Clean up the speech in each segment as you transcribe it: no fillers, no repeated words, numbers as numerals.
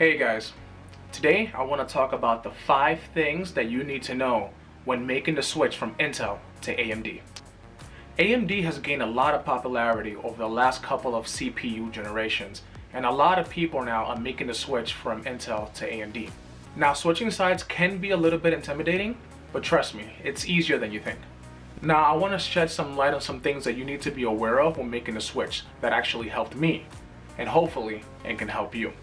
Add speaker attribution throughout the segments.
Speaker 1: Hey guys, today I want to talk about the 5 things that you need to know when making the switch from Intel to AMD. AMD has gained a lot of popularity over the last couple of CPU generations, and a lot of people now are making the switch from Intel to AMD. Now, switching sides can be a little bit intimidating, but trust me, it's easier than you think. Now, I want to shed some light on some things that you need to be aware of when making the switch that actually helped me, and hopefully it can help you.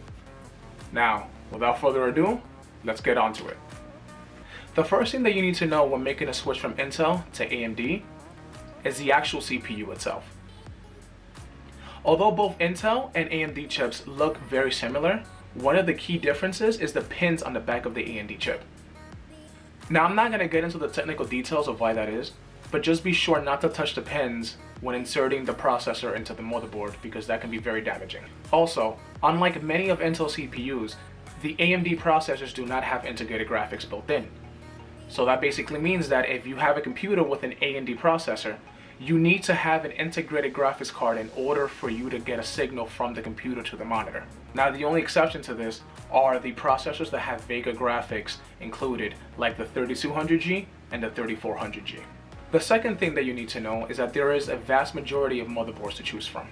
Speaker 1: Now, without further ado, let's get on to it. The first thing that you need to know when making a switch from Intel to AMD is the actual CPU itself. Although both Intel and AMD chips look very similar, one of the key differences is the pins on the back of the AMD chip. Now, I'm not going to get into the technical details of why that is, but just be sure not to touch the pins when inserting the processor into the motherboard because that can be very damaging. Also, unlike many of Intel CPUs, the AMD processors do not have integrated graphics built in. So that basically means that if you have a computer with an AMD processor, you need to have an integrated graphics card in order for you to get a signal from the computer to the monitor. Now, the only exception to this are the processors that have Vega graphics included, like the 3200G and the 3400G. The second thing that you need to know is that there is a vast majority of motherboards to choose from.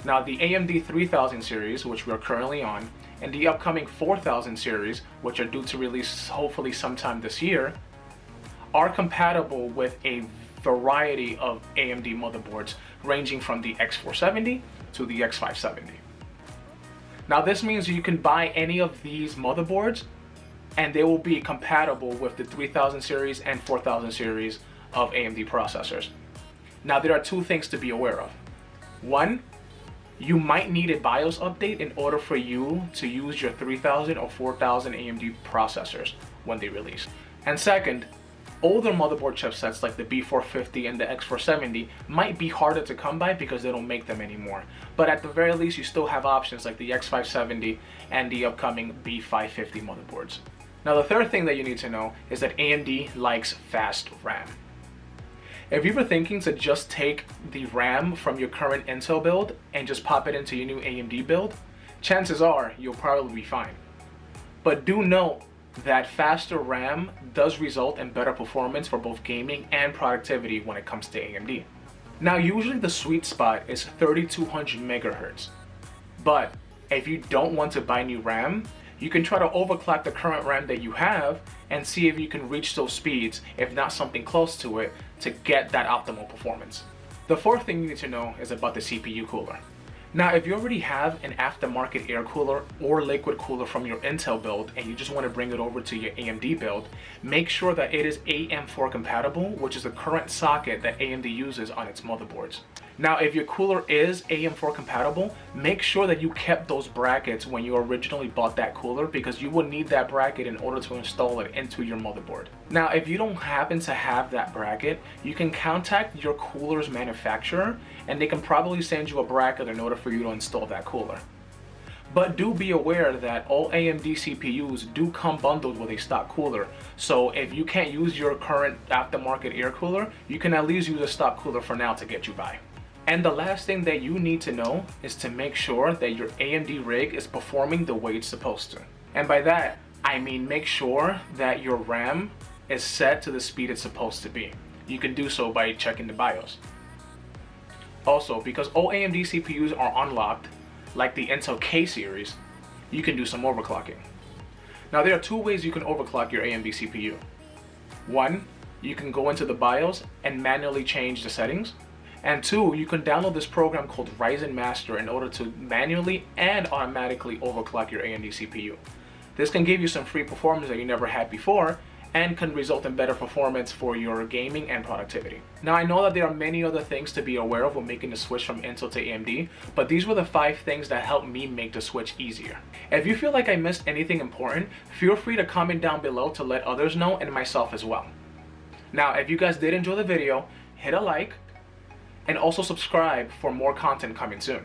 Speaker 1: Now, the AMD 3000 series, which we are currently on, and the upcoming 4000 series, which are due to release hopefully sometime this year, are compatible with a variety of AMD motherboards ranging from the X470 to the X570. Now, this means you can buy any of these motherboards and they will be compatible with the 3000 series and 4000 series of AMD processors. Now, there are 2 things to be aware of. One, you might need a BIOS update in order for you to use your 3000 or 4000 AMD processors when they release. And second, older motherboard chipsets like the B450 and the X470 might be harder to come by because they don't make them anymore. But at the very least, you still have options like the X570 and the upcoming B550 motherboards. Now, the third thing that you need to know is that AMD likes fast RAM. If you were thinking to just take the RAM from your current Intel build and just pop it into your new AMD build, chances are you'll probably be fine. But do note that faster RAM does result in better performance for both gaming and productivity when it comes to AMD. Now, usually the sweet spot is 3200 megahertz, but if you don't want to buy new RAM, you can try to overclock the current RAM that you have and see if you can reach those speeds, if not something close to it, to get that optimal performance. The fourth thing you need to know is about the CPU cooler. Now, if you already have an aftermarket air cooler or liquid cooler from your Intel build and you just want to bring it over to your AMD build, make sure that it is AM4 compatible, which is the current socket that AMD uses on its motherboards. Now, if your cooler is AM4 compatible, make sure that you kept those brackets when you originally bought that cooler because you will need that bracket in order to install it into your motherboard. Now, if you don't happen to have that bracket, you can contact your cooler's manufacturer and they can probably send you a bracket in order for you to install that cooler. But do be aware that all AMD CPUs do come bundled with a stock cooler. So if you can't use your current aftermarket air cooler, you can at least use a stock cooler for now to get you by. And the last thing that you need to know is to make sure that your AMD rig is performing the way it's supposed to. And by that, I mean make sure that your RAM is set to the speed it's supposed to be. You can do so by checking the BIOS. Also, because all AMD CPUs are unlocked, like the Intel K series, you can do some overclocking. Now, there are 2 ways you can overclock your AMD CPU. One, you can go into the BIOS and manually change the settings. And 2, you can download this program called Ryzen Master in order to manually and automatically overclock your AMD CPU. This can give you some free performance that you never had before and can result in better performance for your gaming and productivity. Now, I know that there are many other things to be aware of when making the switch from Intel to AMD, but these were the 5 things that helped me make the switch easier. If you feel like I missed anything important, feel free to comment down below to let others know and myself as well. Now, if you guys did enjoy the video, hit a like, and also subscribe for more content coming soon.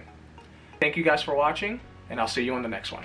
Speaker 1: Thank you guys for watching, and I'll see you on the next one.